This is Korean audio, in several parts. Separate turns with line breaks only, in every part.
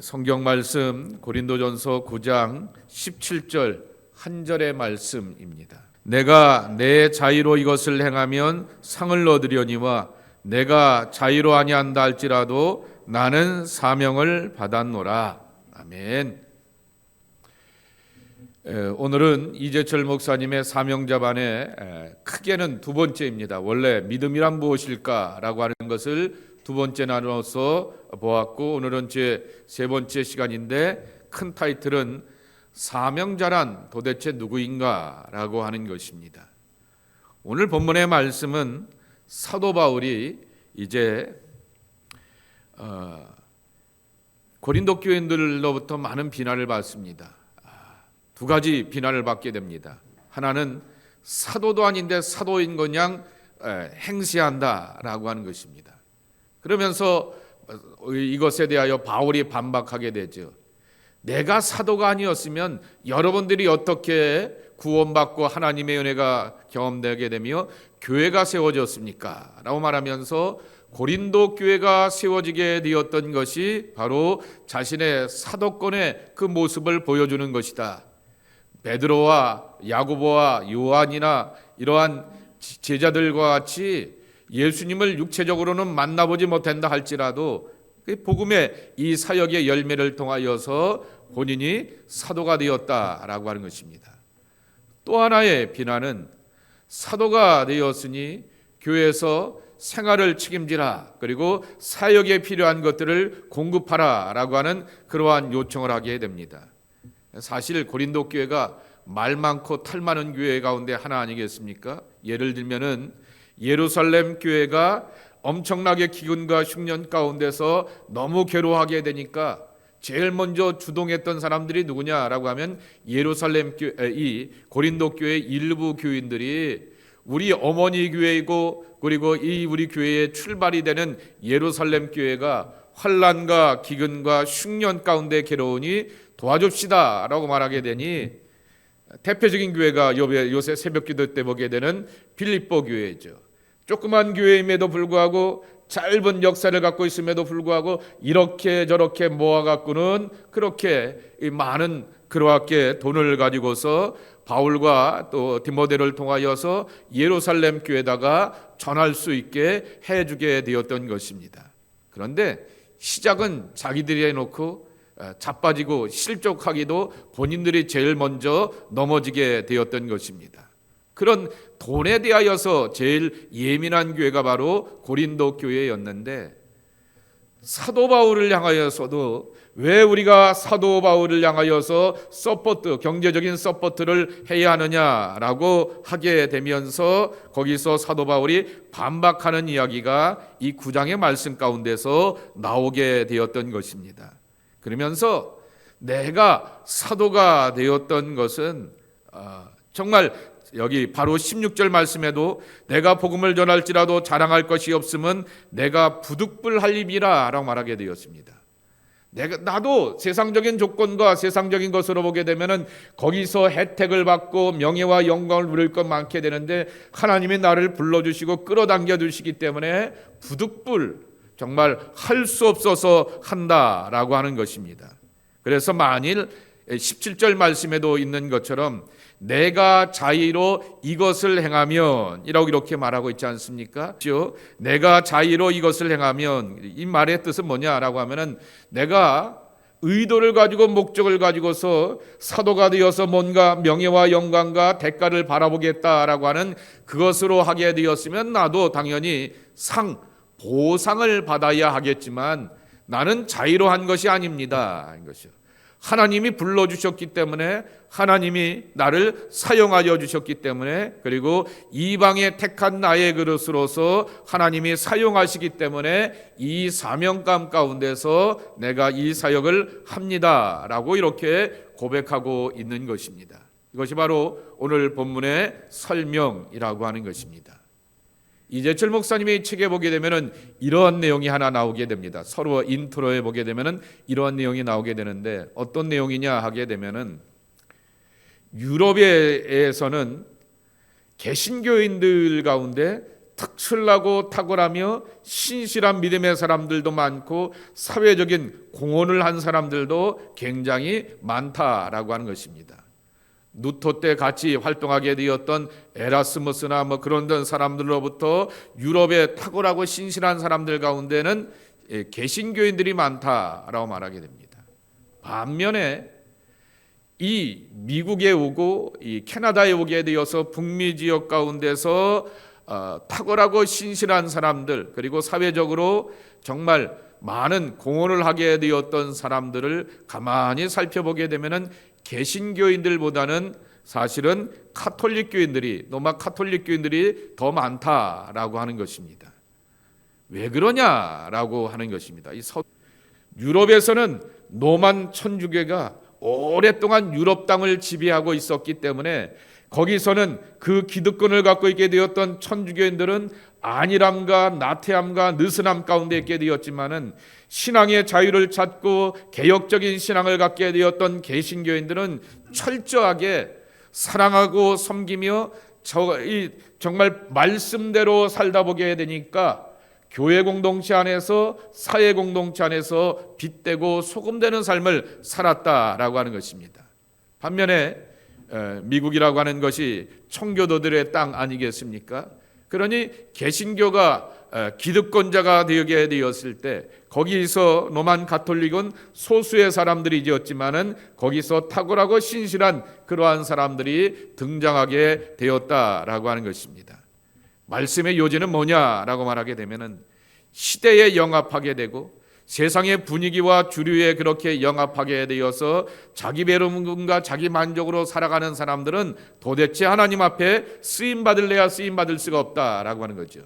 성경 말씀 고린도전서 9장 17절 한 절의 말씀입니다. 내가 내 자의로 이것을 행하면 상을 얻으려니와 내가 자의로 아니한다 할지라도 나는 사명을 받았노라. 아멘. 오늘은 이재철 목사님의 사명자반의 크게는 두 번째입니다. 원래 믿음이란 무엇일까라고 하는 것을 두 번째 나눠서 보았고, 오늘은 제 세 번째 시간인데 큰 타이틀은 사명자란 도대체 누구인가라고 하는 것입니다. 오늘 본문의 말씀은 사도 바울이 이제 고린도 교인들로부터 많은 비난을 받습니다. 두 가지 비난을 받게 됩니다. 하나는 사도도 아닌데 사도인 그냥 행세한다라고 하는 것입니다. 그러면서 이것에 대하여 바울이 반박하게 되죠. 내가 사도가 아니었으면 여러분들이 어떻게 구원받고 하나님의 은혜가 경험되게 되며 교회가 세워졌습니까? 라고 말하면서 고린도 교회가 세워지게 되었던 것이 바로 자신의 사도권의 그 모습을 보여주는 것이다. 베드로와 야고보와 요한이나 이러한 제자들과 같이 예수님을 육체적으로는 만나보지 못한다 할지라도 복음의 이 사역의 열매를 통하여서 본인이 사도가 되었다라고 하는 것입니다. 또 하나의 비난은 사도가 되었으니 교회에서 생활을 책임지라, 그리고 사역에 필요한 것들을 공급하라라고 하는 그러한 요청을 하게 됩니다. 사실 고린도 교회가 말 많고 탈 많은 교회 가운데 하나 아니겠습니까? 예를 들면은 예루살렘 교회가 엄청나게 기근과 흉년 가운데서 너무 괴로워하게 되니까 제일 먼저 주동했던 사람들이 누구냐라고 하면 예루살렘 교회, 이 고린도 교회 일부 교인들이 우리 어머니 교회이고, 그리고 이 우리 교회의 출발이 되는 예루살렘 교회가 환난과 기근과 흉년 가운데 괴로우니 도와줍시다라고 말하게 되니 대표적인 교회가 요새 새벽기도 때 보게 되는 필립보 교회죠. 조그만 교회임에도 불구하고 짧은 역사를 갖고 있음에도 불구하고 이렇게 저렇게 모아갖고는 그렇게 많은 그렇게 돈을 가지고서 바울과 또 디모데를 통하여서 예루살렘 교회에다가 전할 수 있게 해주게 되었던 것입니다. 그런데 시작은 자기들이 해놓고 자빠지고 실족하기도 본인들이 제일 먼저 넘어지게 되었던 것입니다. 그런 돈에 대하여서 제일 예민한 교회가 바로 고린도 교회였는데, 사도 바울을 향하여서도 왜 우리가 사도 바울을 향하여서 경제적인 서포트를 해야 하느냐라고 하게 되면서 거기서 사도 바울이 반박하는 이야기가 이 9장의 말씀 가운데서 나오게 되었던 것입니다. 그러면서 내가 사도가 되었던 것은 정말 여기 바로 16절 말씀에도 내가 복음을 전할지라도 자랑할 것이 없음은 내가 부득불할 입이라 라고 말하게 되었습니다. 나도 세상적인 조건과 세상적인 것으로 보게 되면은 거기서 혜택을 받고 명예와 영광을 누릴 것 많게 되는데, 하나님이 나를 불러주시고 끌어당겨 주시기 때문에 부득불, 정말 할 수 없어서 한다라고 하는 것입니다. 그래서 만일 17절 말씀에도 있는 것처럼 내가 자의로 이것을 행하면 이라고 이렇게 말하고 있지 않습니까? 내가 자의로 이것을 행하면, 이 말의 뜻은 뭐냐라고 하면은 내가 의도를 가지고 목적을 가지고서 사도가 되어서 뭔가 명예와 영광과 대가를 바라보겠다라고 하는 그것으로 하게 되었으면 나도 당연히 보상을 받아야 하겠지만 나는 자의로 한 것이 아닙니다. 이것이요. 하나님이 불러주셨기 때문에, 하나님이 나를 사용하여 주셨기 때문에, 그리고 이방에 택한 나의 그릇으로서 하나님이 사용하시기 때문에 이 사명감 가운데서 내가 이 사역을 합니다라고 이렇게 고백하고 있는 것입니다. 이것이 바로 오늘 본문의 설명이라고 하는 것입니다. 이재철 목사님의 책에 보게 되면은 이러한 내용이 하나 나오게 됩니다. 서로 인트로에 보게 되면은 이러한 내용이 나오게 되는데, 어떤 내용이냐 하게 되면은 유럽에서는 개신교인들 가운데 특출나고 탁월하며 신실한 믿음의 사람들도 많고 사회적인 공헌을 한 사람들도 굉장히 많다라고 하는 것입니다. 누토 때 같이 활동하게 되었던 에라스무스나 그런 사람들로부터 유럽의 탁월하고 신실한 사람들 가운데는 개신교인들이 많다라고 말하게 됩니다. 반면에 이 미국에 오고 이 캐나다에 오게 되어서 북미 지역 가운데서 탁월하고 신실한 사람들, 그리고 사회적으로 정말 많은 공헌을 하게 되었던 사람들을 가만히 살펴보게 되면은 개신교인들보다는 사실은 카톨릭 교인들이, 로마 카톨릭 교인들이 더 많다라고 하는 것입니다. 왜 그러냐라고 하는 것입니다. 유럽에서는 노만 천주교가 오랫동안 유럽 땅을 지배하고 있었기 때문에 거기서는 그 기득권을 갖고 있게 되었던 천주교인들은 안일함과 나태함과 느슨함 가운데 있게 되었지만은 신앙의 자유를 찾고 개혁적인 신앙을 갖게 되었던 개신교인들은 철저하게 사랑하고 섬기며 정말 말씀대로 살다 보게 되니까 교회 공동체 안에서 사회 공동체 안에서 빛되고 소금되는 삶을 살았다라고 하는 것입니다. 반면에 미국이라고 하는 것이 청교도들의 땅 아니겠습니까? 그러니 개신교가 기득권자가 되게 되었을 때 거기서 로만 가톨릭은 소수의 사람들이 되었지만은 거기서 탁월하고 신실한 그러한 사람들이 등장하게 되었다라고 하는 것입니다. 말씀의 요지는 뭐냐라고 말하게 되면은 시대에 영합하게 되고 세상의 분위기와 주류에 그렇게 영합하게 되어서 자기 배움과 자기 만족으로 살아가는 사람들은 도대체 하나님 앞에 쓰임 받을래야 쓰임 받을 수가 없다라고 하는 거죠.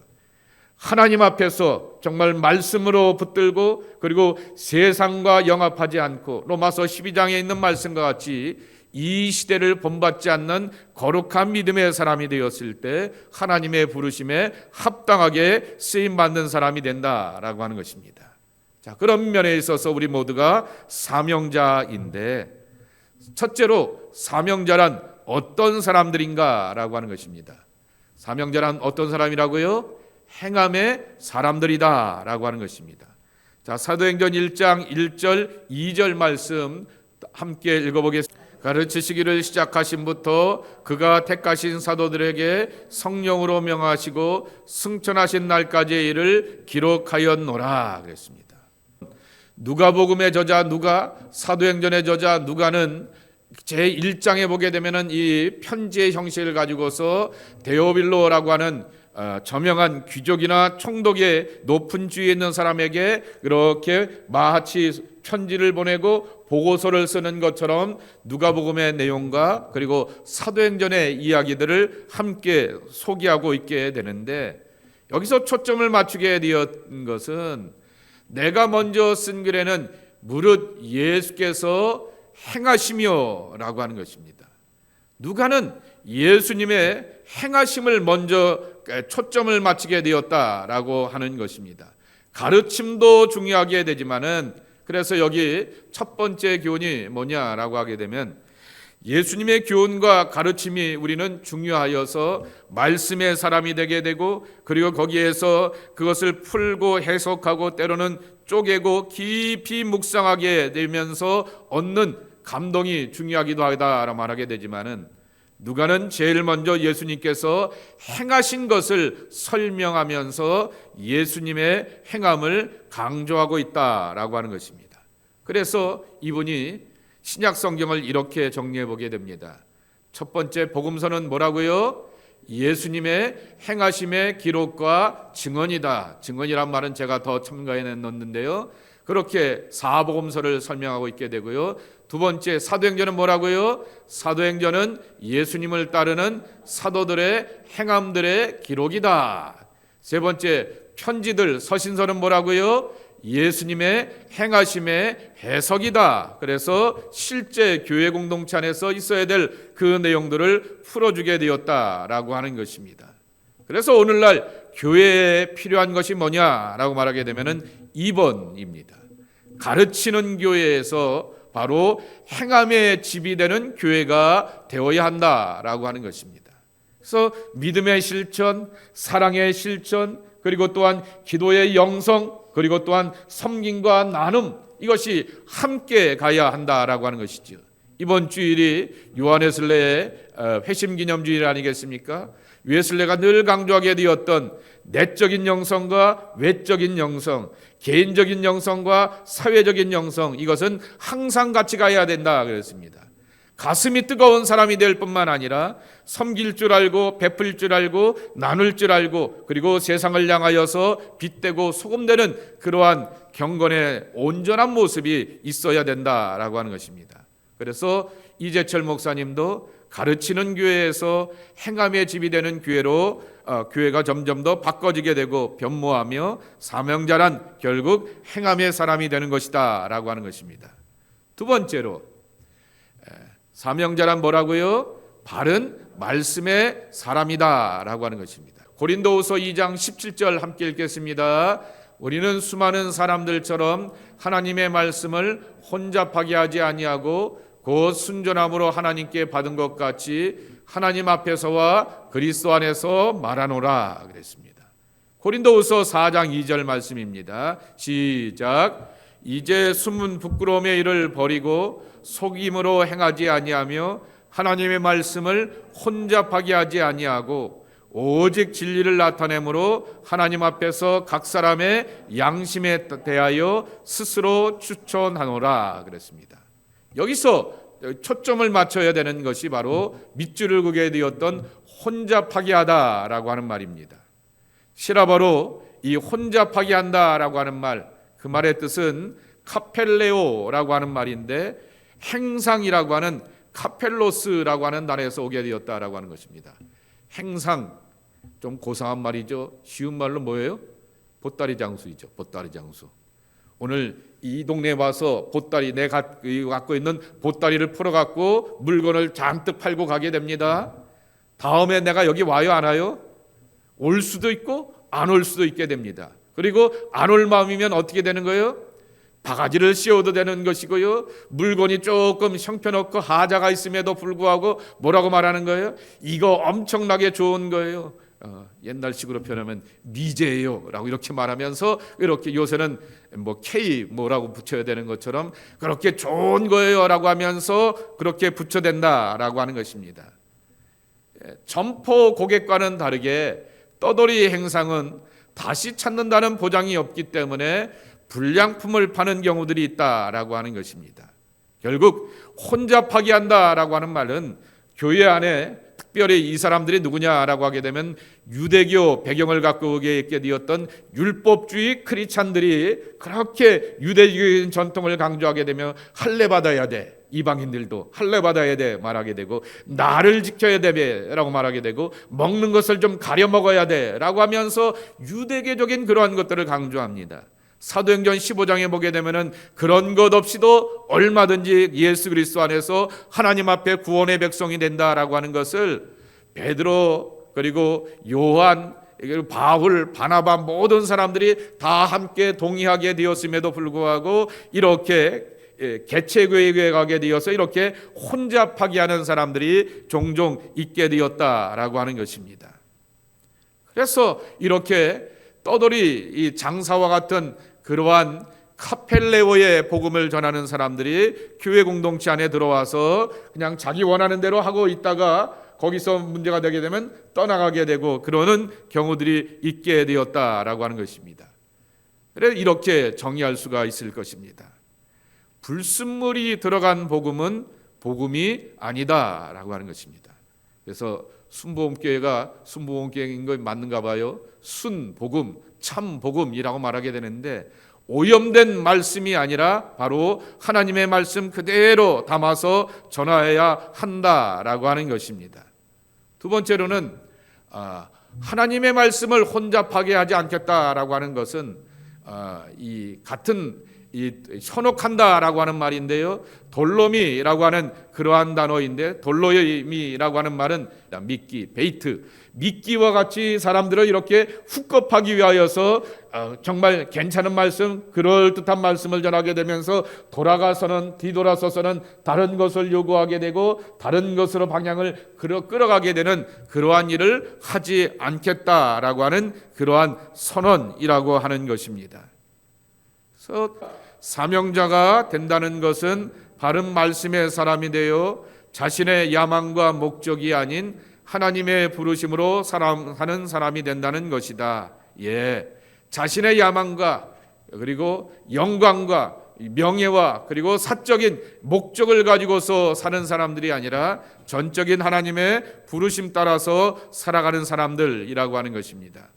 하나님 앞에서 정말 말씀으로 붙들고 그리고 세상과 영합하지 않고 로마서 12장에 있는 말씀과 같이 이 시대를 본받지 않는 거룩한 믿음의 사람이 되었을 때 하나님의 부르심에 합당하게 쓰임받는 사람이 된다라고 하는 것입니다. 자, 그런 면에 있어서 우리 모두가 사명자인데 첫째로 사명자란 어떤 사람들인가라고 하는 것입니다. 사명자란 어떤 사람이라고요? 행함의 사람들이다라고 하는 것입니다. 자, 사도행전 1장 1절 2절 말씀 함께 읽어보겠습니다. 가르치시기를 시작하신부터 그가 택하신 사도들에게 성령으로 명하시고 승천하신 날까지의 일을 기록하였노라 그랬습니다. 누가복음의 저자 누가, 사도행전의 저자 누가는 제1장에 보게 되면은 이 편지의 형식을 가지고서 데오빌로라고 하는 저명한 귀족이나 총독의 높은 지위에 있는 사람에게 이렇게 마치 편지를 보내고 보고서를 쓰는 것처럼 누가복음의 내용과 그리고 사도행전의 이야기들을 함께 소개하고 있게 되는데 여기서 초점을 맞추게 되었던 것은 내가 먼저 쓴 글에는 무릇 예수께서 행하시며 라고 하는 것입니다. 누가는 예수님의 행하심을 먼저 초점을 맞추게 되었다라고 하는 것입니다. 가르침도 중요하게 되지만은 그래서 여기 첫 번째 교훈이 뭐냐라고 하게 되면 예수님의 교훈과 가르침이 우리는 중요하여서 말씀의 사람이 되게 되고 그리고 거기에서 그것을 풀고 해석하고 때로는 쪼개고 깊이 묵상하게 되면서 얻는 감동이 중요하기도 하다라고 말하게 되지만은 누가는 제일 먼저 예수님께서 행하신 것을 설명하면서 예수님의 행함을 강조하고 있다라고 하는 것입니다. 그래서 이분이 신약 성경을 이렇게 정리해 보게 됩니다. 첫 번째 복음서는 뭐라고요? 예수님의 행하심의 기록과 증언이다. 증언이란 말은 제가 더 첨가해 넣었는데요. 그렇게 사복음서를 설명하고 있게 되고요. 두 번째 사도행전은 뭐라고요? 사도행전은 예수님을 따르는 사도들의 행함들의 기록이다. 세 번째 편지들 서신서는 뭐라고요? 예수님의 행하심의 해석이다. 그래서 실제 교회 공동체 안에서 있어야 될 그 내용들을 풀어주게 되었다라고 하는 것입니다. 그래서 오늘날 교회에 필요한 것이 뭐냐라고 말하게 되면은 2번입니다. 가르치는 교회에서 바로 행함의 집이 되는 교회가 되어야 한다라고 하는 것입니다. 그래서 믿음의 실천, 사랑의 실천, 그리고 또한 기도의 영성, 그리고 또한 섬김과 나눔, 이것이 함께 가야 한다라고 하는 것이죠. 이번 주일이 요한웨슬레의 회심기념주일 아니겠습니까? 웨슬레가 늘 강조하게 되었던 내적인 영성과 외적인 영성, 개인적인 영성과 사회적인 영성, 이것은 항상 같이 가야 된다 그랬습니다. 가슴이 뜨거운 사람이 될 뿐만 아니라 섬길 줄 알고 베풀 줄 알고 나눌 줄 알고 그리고 세상을 향하여서 빛되고 소금되는 그러한 경건의 온전한 모습이 있어야 된다라고 하는 것입니다. 그래서 이재철 목사님도 가르치는 교회에서 행함의 집이 되는 교회로 교회가 점점 더 바꿔지게 되고 변모하며 사명자란 결국 행함의 사람이 되는 것이다 라고 하는 것입니다. 두 번째로 사명자란 뭐라고요? 바른 말씀의 사람이다 라고 하는 것입니다. 고린도후서 2장 17절 함께 읽겠습니다. 우리는 수많은 사람들처럼 하나님의 말씀을 혼잡하게 하지 아니하고 곧 순전함으로 하나님께 받은 것 같이 하나님 앞에서와 그리스도 안에서 말하노라 그랬습니다. 고린도후서 4장 2절 말씀입니다. 시작. 이제 숨은 부끄러움의 일을 버리고 속임으로 행하지 아니하며 하나님의 말씀을 혼잡하게 하지 아니하고 오직 진리를 나타내므로 하나님 앞에서 각 사람의 양심에 대하여 스스로 추천하노라 그랬습니다. 여기서 초점을 맞춰야 되는 것이 바로 밑줄을 그게 되었던 혼잡하게 하다라고 하는 말입니다. 시라버로 이 혼잡하게 한다라고 하는 말, 그 말의 뜻은 카펠레오라고 하는 말인데 행상이라고 하는 카펠로스라고 하는 단어에서 오게 되었다라고 하는 것입니다. 행상, 좀 고상한 말이죠. 쉬운 말로 뭐예요? 보따리 장수이죠. 보따리 장수. 오늘 이 동네에 와서 보따리, 내가 갖고 있는 보따리를 풀어갖고 물건을 잔뜩 팔고 가게 됩니다. 다음에 내가 여기 와요, 안 와요? 올 수도 있고 안 올 수도 있게 됩니다. 그리고 안 올 마음이면 어떻게 되는 거예요? 바가지를 씌워도 되는 것이고요. 물건이 조금 형편없고 하자가 있음에도 불구하고 뭐라고 말하는 거예요? 이거 엄청나게 좋은 거예요. 옛날식으로 표현하면 미제예요 라고 이렇게 말하면서 이렇게 요새는 뭐 K 뭐라고 붙여야 되는 것처럼 그렇게 좋은 거예요 라고 하면서 그렇게 붙여댄다라고 하는 것입니다. 점포 고객과는 다르게 떠돌이 행상은 다시 찾는다는 보장이 없기 때문에 불량품을 파는 경우들이 있다라고 하는 것입니다. 결국 혼잡하게 한다라고 하는 말은 교회 안에 특별히 이 사람들이 누구냐라고 하게 되면 유대교 배경을 갖고 오게 있게 되었던 율법주의 크리스찬들이 그렇게 유대교인 전통을 강조하게 되면 할례 받아야 돼. 이방인들도 할례 받아야 돼 말하게 되고 나를 지켜야 돼라고 말하게 되고 먹는 것을 좀 가려 먹어야 돼라고 하면서 유대교적인 그러한 것들을 강조합니다. 사도행전 15장에 보게 되면은 그런 것 없이도 얼마든지 예수 그리스도 안에서 하나님 앞에 구원의 백성이 된다라고 하는 것을 베드로 그리고 요한 바울 바나바 모든 사람들이 다 함께 동의하게 되었음에도 불구하고 이렇게 개체교회에 가게 되어서 이렇게 혼잡하게 하는 사람들이 종종 있게 되었다라고 하는 것입니다. 그래서 이렇게 떠돌이 이 장사와 같은 그러한 카펠레오의 복음을 전하는 사람들이 교회 공동체 안에 들어와서 그냥 자기 원하는 대로 하고 있다가 거기서 문제가 되게 되면 떠나가게 되고 그러는 경우들이 있게 되었다라고 하는 것입니다. 그래서 이렇게 정의할 수가 있을 것입니다. 불순물이 들어간 복음은 복음이 아니다라고 하는 것입니다. 그래서 순복음교회가 순복음교회인 거 맞는가 봐요. 순복음, 참복음이라고 말하게 되는데 오염된 말씀이 아니라 바로 하나님의 말씀 그대로 담아서 전하여야 한다라고 하는 것입니다. 두 번째로는 하나님의 말씀을 혼잡하게 하지 않겠다라고 하는 것은 이 같은 이 현혹한다라고 하는 말인데요. 돌로미라고 하는 그러한 단어인데, 돌로미라고 하는 말은 미끼, 베이트, 미끼와 같이 사람들을 이렇게 훅업하기 위하여서 정말 괜찮은 말씀, 그럴듯한 말씀을 전하게 되면서 돌아가서는, 뒤돌아서서는 다른 것을 요구하게 되고 다른 것으로 방향을 끌어가게 되는 그러한 일을 하지 않겠다라고 하는 그러한 선언이라고 하는 것입니다. 그래서 사명자가 된다는 것은 바른 말씀의 사람이 되어 자신의 야망과 목적이 아닌 하나님의 부르심으로 사는 사람이 된다는 것이다. 자신의 야망과 그리고 영광과 명예와 그리고 사적인 목적을 가지고서 사는 사람들이 아니라 전적인 하나님의 부르심 따라서 살아가는 사람들이라고 하는 것입니다.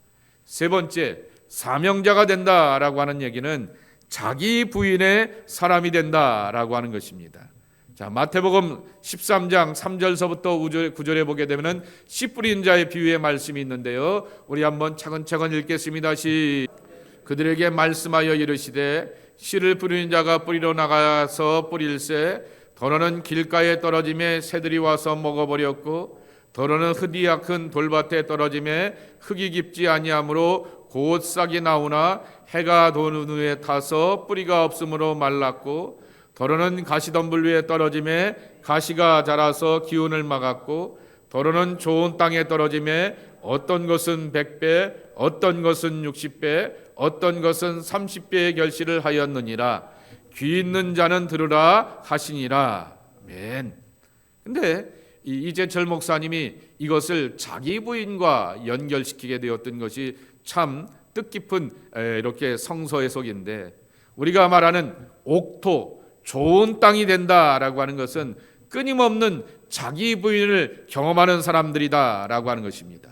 세 번째, 사명자가 된다라고 하는 얘기는 자기 부인의 사람이 된다라고 하는 것입니다. 자, 마태복음 13장 3절서부터 9절에 보게 되면 씨 뿌린 자의 비유의 말씀이 있는데요. 우리 한번 차근차근 읽겠습니다. 그들에게 말씀하여 이르시되 씨를 뿌리는 자가 뿌리러 나가서 뿌릴새 더러는 길가에 떨어짐에 새들이 와서 먹어버렸고 더러는 흙이 약한 돌밭에 떨어짐에 흙이 깊지 아니하므로 곧 싹이 나오나 해가 도는 후에 타서 뿌리가 없으므로 말랐고 더러는 가시덤불 위에 떨어짐에 가시가 자라서 기운을 막았고 더러는 좋은 땅에 떨어짐에 어떤 것은 100배 어떤 것은 60배 어떤 것은 30배의 결실을 하였느니라. 귀 있는 자는 들으라 하시니라. 아멘. 근데 이재철 목사님이 이것을 자기 부인과 연결시키게 되었던 것이 참 뜻깊은 이렇게 성서 해석인데, 우리가 말하는 옥토, 좋은 땅이 된다라고 하는 것은 끊임없는 자기 부인을 경험하는 사람들이다라고 하는 것입니다.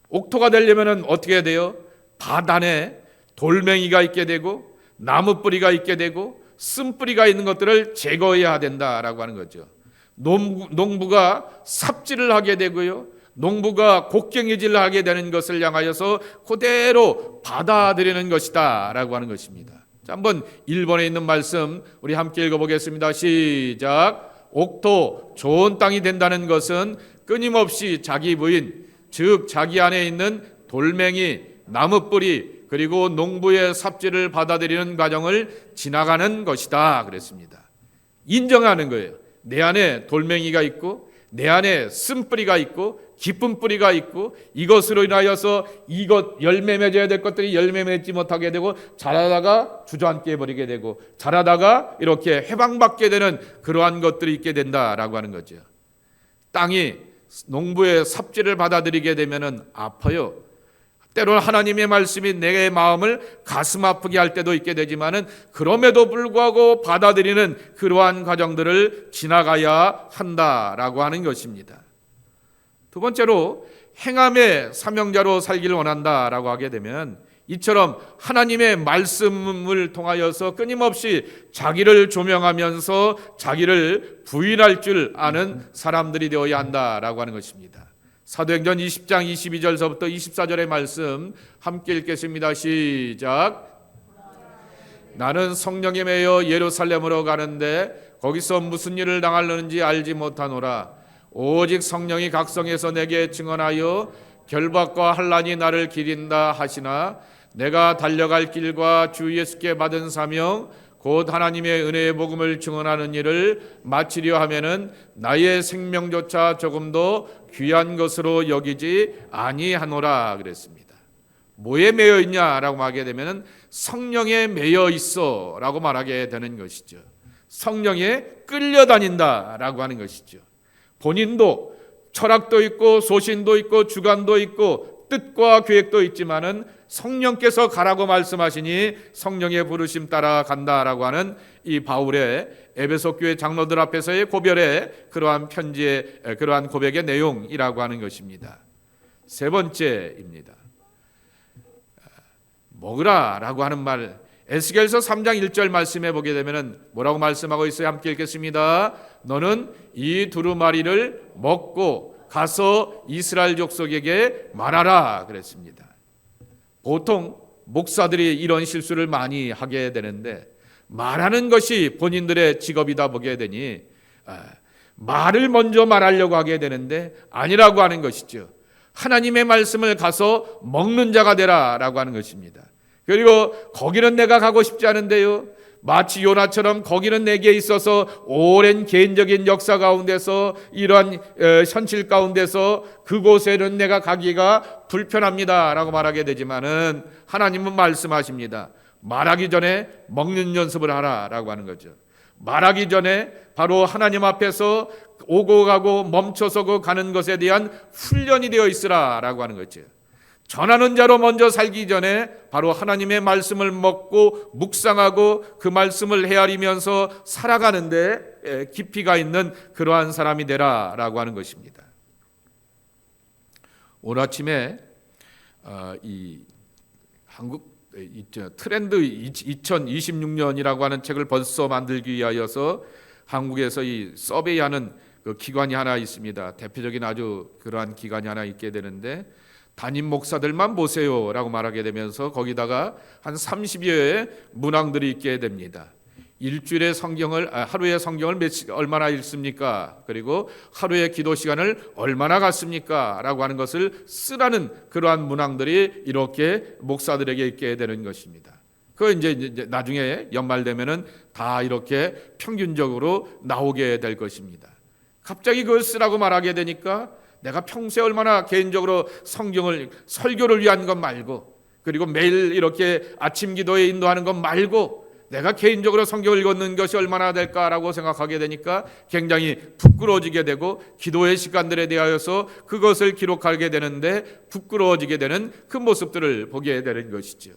옥토가 되려면 어떻게 해야 돼요? 바단에 돌멩이가 있게 되고 나무 뿌리가 있게 되고 쓴뿌리가 있는 것들을 제거해야 된다라고 하는 거죠. 농부가 삽질을 하게 되고요, 농부가 곡괭이질을 하게 되는 것을 향하여서 그대로 받아들이는 것이다 라고 하는 것입니다. 자, 한번 1번에 있는 말씀 우리 함께 읽어보겠습니다. 시작. 옥토, 좋은 땅이 된다는 것은 끊임없이 자기 부인, 즉 자기 안에 있는 돌멩이, 나무뿌리 그리고 농부의 삽질을 받아들이는 과정을 지나가는 것이다 그랬습니다. 인정하는 거예요. 내 안에 돌멩이가 있고 내 안에 쓴뿌리가 있고 깊은 뿌리가 있고 이것으로 인하여서 이것 열매 맺어야 될 것들이 열매 맺지 못하게 되고 자라다가 주저앉게 해버리게 되고 자라다가 이렇게 해방받게 되는 그러한 것들이 있게 된다라고 하는 거죠. 땅이 농부의 삽질을 받아들이게 되면 아파요. 때로는 하나님의 말씀이 내 마음을 가슴 아프게 할 때도 있게 되지만은 그럼에도 불구하고 받아들이는 그러한 과정들을 지나가야 한다라고 하는 것입니다. 두 번째로 행함의 사명자로 살기를 원한다라고 하게 되면 이처럼 하나님의 말씀을 통하여서 끊임없이 자기를 조명하면서 자기를 부인할 줄 아는 사람들이 되어야 한다라고 하는 것입니다. 사도행전 20장 22절서부터 24절의 말씀 함께 읽겠습니다. 시작. 나는 성령에 매여 예루살렘으로 가는데 거기서 무슨 일을 당하려는지 알지 못하노라. 오직 성령이 각성해서 내게 증언하여 결박과 환난이 나를 기린다 하시나 내가 달려갈 길과 주 예수께 받은 사명 곧 하나님의 은혜의 복음을 증언하는 일을 마치려 하면은 나의 생명조차 조금도 귀한 것으로 여기지 아니하노라 그랬습니다. 뭐에 매여 있냐라고 하게 되면은 성령에 매여 있어라고 말하게 되는 것이죠. 성령에 끌려다닌다라고 하는 것이죠. 본인도 철학도 있고 소신도 있고 주관도 있고 뜻과 계획도 있지만은 성령께서 가라고 말씀하시니 성령의 부르심 따라 간다라고 하는 이 바울의 에베소 교회 장로들 앞에서의 고별의 그러한 편지의 그러한 고백의 내용이라고 하는 것입니다. 세 번째입니다. 먹으라라고 하는 말, 에스겔서 3장 1절 말씀해 보게 되면 뭐라고 말씀하고 있어요? 함께 읽겠습니다. 너는 이 두루마리를 먹고 가서 이스라엘 족속에게 말하라 그랬습니다. 보통 목사들이 이런 실수를 많이 하게 되는데, 말하는 것이 본인들의 직업이다 보게 되니 말을 먼저 말하려고 하게 되는데 아니라고 하는 것이죠. 하나님의 말씀을 가서 먹는 자가 되라라고 하는 것입니다. 그리고 거기는 내가 가고 싶지 않은데요, 마치 요나처럼 거기는 내게 있어서 오랜 개인적인 역사 가운데서 이러한 현실 가운데서 그곳에는 내가 가기가 불편합니다 라고 말하게 되지만은 하나님은 말씀하십니다. 말하기 전에 먹는 연습을 하라라고 하는 거죠. 말하기 전에 바로 하나님 앞에서 오고 가고 멈춰서고 가는 것에 대한 훈련이 되어 있으라라고 하는 거죠. 전하는 자로 먼저 살기 전에 바로 하나님의 말씀을 먹고 묵상하고 그 말씀을 헤아리면서 살아가는데 깊이가 있는 그러한 사람이 되라라고 하는 것입니다. 오늘 아침에 이 한국 트렌드 2026년이라고 하는 책을 벌써 만들기 위하여서 한국에서 이 서베이하는 그 기관이 하나 있습니다. 대표적인 아주 그러한 기관이 하나 있게 되는데, 담임 목사들만 보세요라고 말하게 되면서 거기다가 한 30여의 문항들이 있게 됩니다. 일주일에 하루에 성경을 얼마나 읽습니까? 그리고 하루에 기도 시간을 얼마나 갖습니까? 라고 하는 것을 쓰라는 그러한 문항들이 이렇게 목사들에게 있게 되는 것입니다. 그 이제 나중에 연말 되면은 다 이렇게 평균적으로 나오게 될 것입니다. 갑자기 그걸 쓰라고 말하게 되니까 내가 평소에 얼마나 개인적으로 설교를 위한 것 말고, 그리고 매일 이렇게 아침 기도에 인도하는 것 말고 내가 개인적으로 성경을 읽는 것이 얼마나 될까라고 생각하게 되니까 굉장히 부끄러워지게 되고, 기도의 시간들에 대하여서 그것을 기록하게 되는데 부끄러워지게 되는 그 모습들을 보게 되는 것이죠.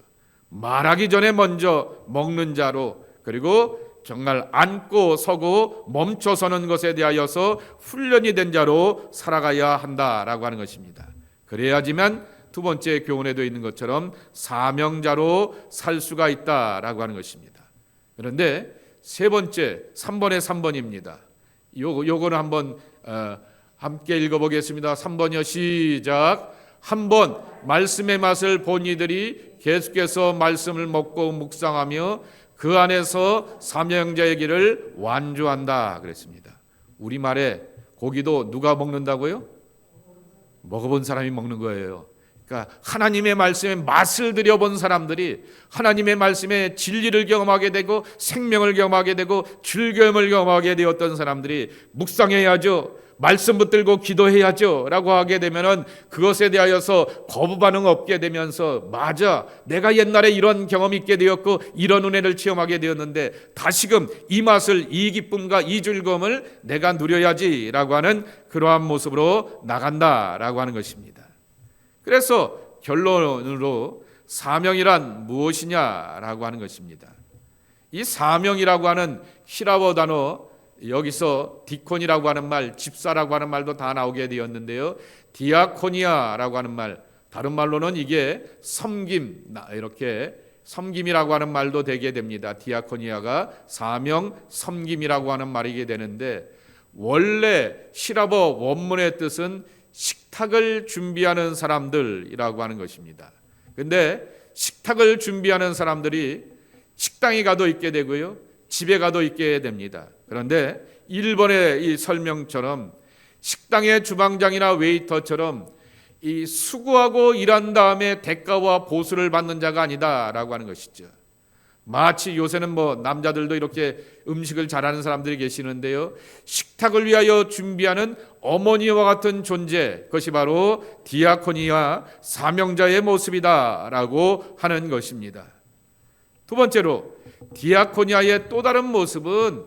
말하기 전에 먼저 먹는 자로, 그리고 정말 앉고 서고 멈춰 서는 것에 대하여서 훈련이 된 자로 살아가야 한다라고 하는 것입니다. 그래야지만 두 번째 교훈에도 있는 것처럼 사명자로 살 수가 있다라고 하는 것입니다. 그런데 세 번째 3번의 3번입니다. 요거는 한번 함께 읽어보겠습니다. 3번이요. 시작. 한번 말씀의 맛을 본 이들이 계속해서 말씀을 먹고 묵상하며 그 안에서 사명자의 길을 완주한다 그랬습니다. 우리말에 고기도 누가 먹는다고요? 먹어본 사람이 먹는 거예요. 그러니까 하나님의 말씀에 맛을 들여본 사람들이 하나님의 말씀에 진리를 경험하게 되고 생명을 경험하게 되고 즐거움을 경험하게 되었던 사람들이 묵상해야죠, 말씀 붙들고 기도해야죠 라고 하게 되면은 그것에 대하여서 거부 반응 없게 되면서, 맞아, 내가 옛날에 이런 경험이 있게 되었고 이런 은혜를 체험하게 되었는데 다시금 이 맛을, 이 기쁨과 이 즐거움을 내가 누려야지 라고 하는 그러한 모습으로 나간다라고 하는 것입니다. 그래서 결론으로 사명이란 무엇이냐라고 하는 것입니다. 이 사명이라고 하는 히라보 단어, 여기서 디콘이라고 하는 말, 집사라고 하는 말도 다 나오게 되었는데요, 디아코니아라고 하는 말, 다른 말로는 이게 섬김, 이렇게 섬김이라고 하는 말도 되게 됩니다. 디아코니아가 사명, 섬김이라고 하는 말이게 되는데, 원래 히라보 원문의 뜻은 식탁을 준비하는 사람들이라고 하는 것입니다. 근데 식탁을 준비하는 사람들이 식당에 가도 있게 되고요, 집에 가도 있게 됩니다. 그런데 1번의 이 설명처럼 식당의 주방장이나 웨이터처럼 이 수고하고 일한 다음에 대가와 보수를 받는 자가 아니다라고 하는 것이죠. 마치 요새는 남자들도 이렇게 음식을 잘하는 사람들이 계시는데요, 식탁을 위하여 준비하는 어머니와 같은 존재, 그것이 바로 디아코니아, 사명자의 모습이다라고 하는 것입니다. 두 번째로 디아코니아의 또 다른 모습은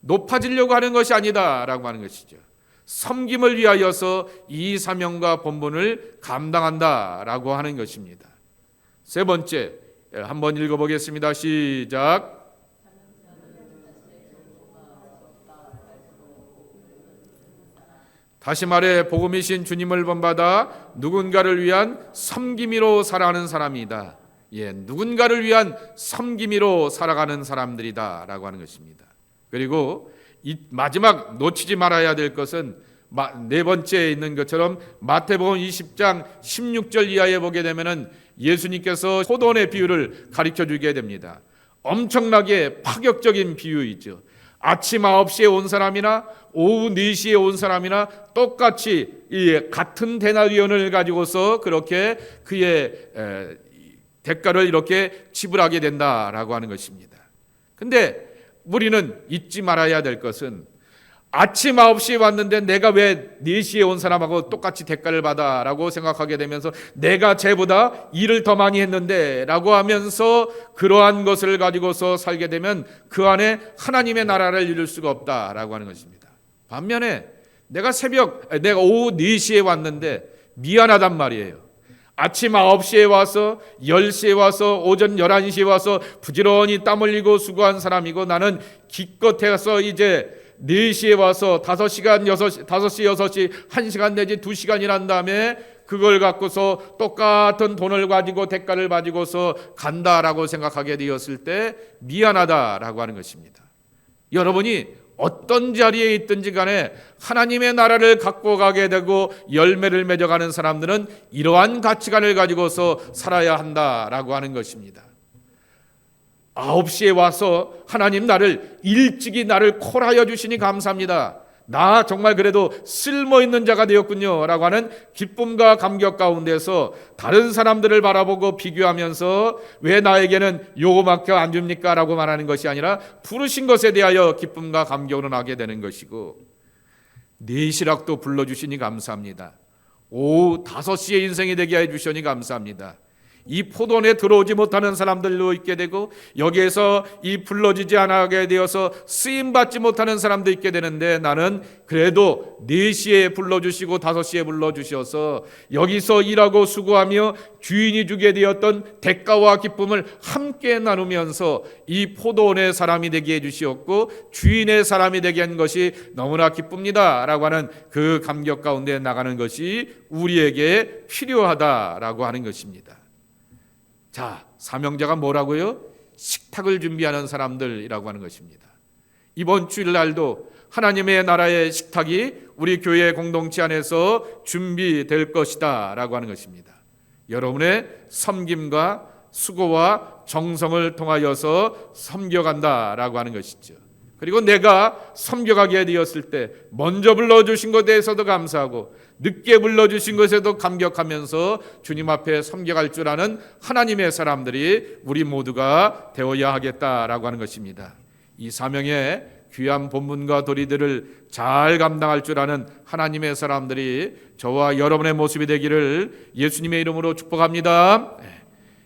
높아지려고 하는 것이 아니다라고 하는 것이죠. 섬김을 위하여서 이 사명과 본분을 감당한다라고 하는 것입니다. 세 번째, 한번 읽어보겠습니다. 시작. 다시 말해 복음이신 주님을 본받아 누군가를 위한 섬김이로 살아가는 사람이다. 누군가를 위한 섬김이로 살아가는 사람들이다라고 하는 것입니다. 그리고 이 마지막 놓치지 말아야 될 것은 네 번째에 있는 것처럼 마태복음 20장 16절 이하에 보게 되면은 예수님께서 포도원의 비유를 가르쳐 주게 됩니다. 엄청나게 파격적인 비유이죠. 아침 9시에 온 사람이나 오후 4시에 온 사람이나 똑같이 이 같은 데나리온을 가지고서 그렇게 그의 대가를 이렇게 지불하게 된다라고 하는 것입니다. 근데 우리는 잊지 말아야 될 것은 아침 9시에 왔는데 내가 왜 4시에 온 사람하고 똑같이 대가를 받아 라고 생각하게 되면서 내가 쟤보다 일을 더 많이 했는데 라고 하면서 그러한 것을 가지고서 살게 되면 그 안에 하나님의 나라를 이룰 수가 없다라고 하는 것입니다. 반면에 내가 오후 4시에 왔는데 미안하단 말이에요. 아침 9시에 와서 10시에 와서 오전 11시에 와서 부지런히 땀 흘리고 수고한 사람이고 나는 기껏해서 이제 4시에 와서 5시간, 5시, 6시, 1시간 내지 2시간 일한 다음에 그걸 갖고서 똑같은 돈을 가지고 대가를 가지고서 간다라고 생각하게 되었을 때 미안하다라고 하는 것입니다. 여러분이 어떤 자리에 있든지 간에 하나님의 나라를 갖고 가게 되고 열매를 맺어가는 사람들은 이러한 가치관을 가지고서 살아야 한다라고 하는 것입니다. 9시에 와서 하나님 일찍이 나를 콜하여 주시니 감사합니다. 나 정말 그래도 쓸모있는 자가 되었군요 라고 하는 기쁨과 감격 가운데서 다른 사람들을 바라보고 비교하면서 왜 나에게는 요거밖에 안 줍니까 라고 말하는 것이 아니라 부르신 것에 대하여 기쁨과 감격을 하게 되는 것이고, 내시락도 불러주시니 감사합니다. 오후 5시에 인생이 되게 해주시니 감사합니다. 이 포도원에 들어오지 못하는 사람들도 있게 되고 여기에서 이 불러지지 않게 되어서 쓰임받지 못하는 사람도 있게 되는데 나는 그래도 4시에 불러주시고 5시에 불러주셔서 여기서 일하고 수고하며 주인이 주게 되었던 대가와 기쁨을 함께 나누면서 이 포도원의 사람이 되게 해주시었고 주인의 사람이 되게 한 것이 너무나 기쁩니다 라고 하는 그 감격 가운데 나가는 것이 우리에게 필요하다라고 하는 것입니다. 자, 사명자가 뭐라고요? 식탁을 준비하는 사람들이라고 하는 것입니다. 이번 주일날도 하나님의 나라의 식탁이 우리 교회 공동체 안에서 준비될 것이다 라고 하는 것입니다. 여러분의 섬김과 수고와 정성을 통하여서 섬겨간다라고 하는 것이죠. 그리고 내가 섬겨가게 되었을 때 먼저 불러주신 것에 대해서도 감사하고 늦게 불러주신 것에도 감격하면서 주님 앞에 섬겨갈 줄 아는 하나님의 사람들이 우리 모두가 되어야 하겠다라고 하는 것입니다. 이 사명의 귀한 본분과 도리들을 잘 감당할 줄 아는 하나님의 사람들이 저와 여러분의 모습이 되기를 예수님의 이름으로 축복합니다.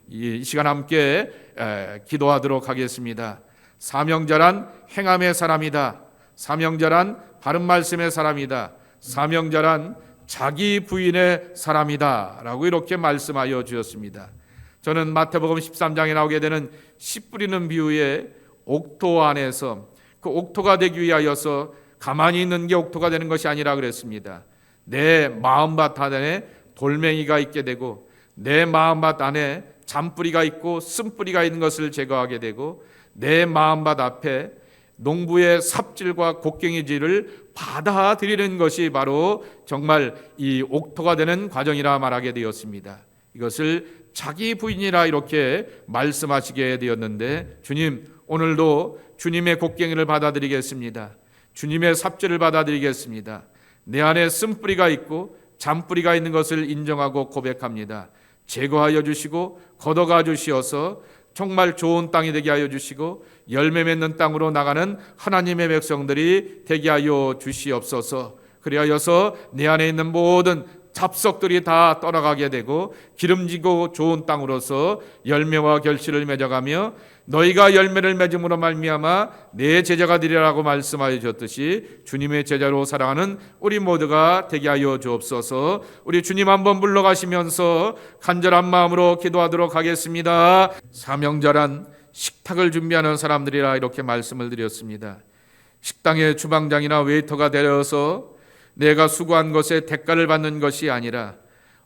이 시간 함께 기도하도록 하겠습니다. 사명자란 행함의 사람이다. 사명자란 바른 말씀의 사람이다. 사명자란 자기 부인의 사람이다 라고 이렇게 말씀하여 주셨습니다. 저는 마태복음 13장에 나오게 되는 씨 뿌리는 비유의 옥토 안에서 그 옥토가 되기 위하여서 가만히 있는 게 옥토가 되는 것이 아니라 그랬습니다. 내 마음밭 안에 돌멩이가 있게 되고 내 마음밭 안에 잔뿌리가 있고 쓴뿌리가 있는 것을 제거하게 되고 내 마음밭 앞에 농부의 삽질과 곡괭이질을 받아들이는 것이 바로 정말 이 옥토가 되는 과정이라 말하게 되었습니다. 이것을 자기 부인이라 이렇게 말씀하시게 되었는데 주님 오늘도 주님의 곡괭이를 받아들이겠습니다. 주님의 삽질을 받아들이겠습니다. 내 안에 쓴뿌리가 있고 잔뿌리가 있는 것을 인정하고 고백합니다. 제거하여 주시고 걷어가 주시어서 정말 좋은 땅이 되게 하여 주시고 열매 맺는 땅으로 나가는 하나님의 백성들이 되게 하여 주시옵소서. 그리하여서 내 안에 있는 모든 잡석들이 다 떠나가게 되고 기름지고 좋은 땅으로서 열매와 결실을 맺어가며 너희가 열매를 맺음으로 말미암아 내 제자가 되리라고 말씀하여 주셨듯이 주님의 제자로 살아가는 우리 모두가 되게 하여 주옵소서. 우리 주님 한번 불러가시면서 간절한 마음으로 기도하도록 하겠습니다. 사명자란 식탁을 준비하는 사람들이라 이렇게 말씀을 드렸습니다. 식당의 주방장이나 웨이터가 되어서 내가 수고한 것에 대가를 받는 것이 아니라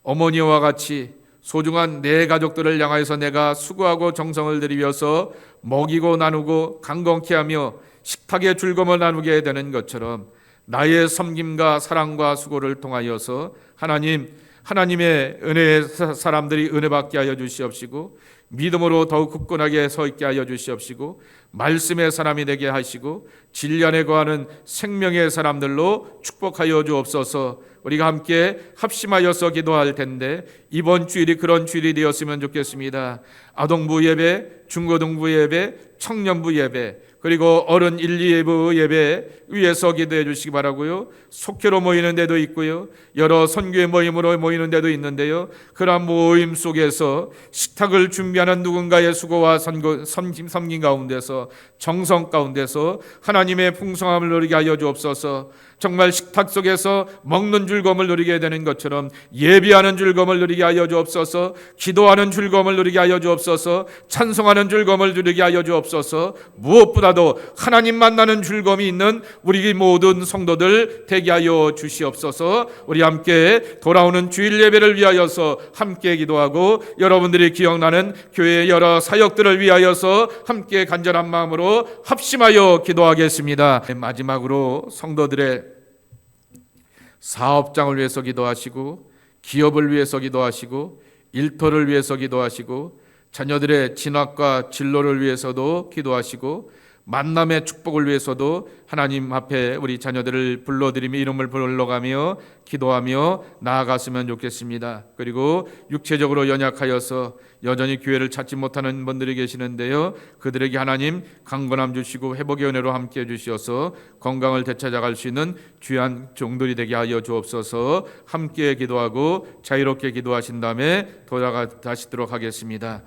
어머니와 같이 소중한 내 가족들을 향하여서 내가 수고하고 정성을 들이면서 먹이고 나누고 강건케 하며 식탁의 즐거움을 나누게 되는 것처럼 나의 섬김과 사랑과 수고를 통하여서 하나님 하나님의 은혜의 사람들이 은혜 받게 하여 주시옵시고 믿음으로 더욱 굳건하게 서 있게 하여 주시옵시고 말씀의 사람이 되게 하시고 진리 안에 거하는 생명의 사람들로 축복하여 주옵소서. 우리가 함께 합심하여서 기도할 텐데 이번 주일이 그런 주일이 되었으면 좋겠습니다. 아동부 예배, 중고등부 예배, 청년부 예배, 그리고 어른 1, 2부 예배 위에서 기도해 주시기 바라고요. 속회로 모이는 데도 있고요. 여러 선교의 모임으로 모이는 데도 있는데요. 그러한 모임 속에서 식탁을 준비하는 누군가의 수고와 섬김 가운데서 정성 가운데서 하나님의 풍성함을 누리게 하여 주옵소서. 정말 식탁 속에서 먹는 즐거움을 누리게 되는 것처럼 예비하는 즐거움을 누리게 하여 주옵소서. 기도하는 즐거움을 누리게 하여 주옵소서. 찬송하는 즐거움을 누리게 하여 주옵소서. 무엇보다도 하나님 만나는 즐거움이 있는 우리 모든 성도들 되게 하여 주시옵소서. 우리 함께 돌아오는 주일 예배를 위하여서 함께 기도하고 여러분들이 기억나는 교회의 여러 사역들을 위하여서 함께 간절한 마음으로 합심하여 기도하겠습니다. 마지막으로 성도들의 사업장을 위해서 기도하시고 기업을 위해서 기도하시고 일터를 위해서 기도하시고 자녀들의 진학과 진로를 위해서도 기도하시고 만남의 축복을 위해서도 하나님 앞에 우리 자녀들을 불러드리며 이름을 불러가며 기도하며 나아갔으면 좋겠습니다. 그리고 육체적으로 연약하여서 여전히 교회를 찾지 못하는 분들이 계시는데요, 그들에게 하나님 강건함 주시고 회복의 은혜로 함께해 주시어서 건강을 되찾아갈 수 있는 귀한 종들이 되게 하여 주옵소서. 함께 기도하고 자유롭게 기도하신 다음에 돌아가시도록 하겠습니다.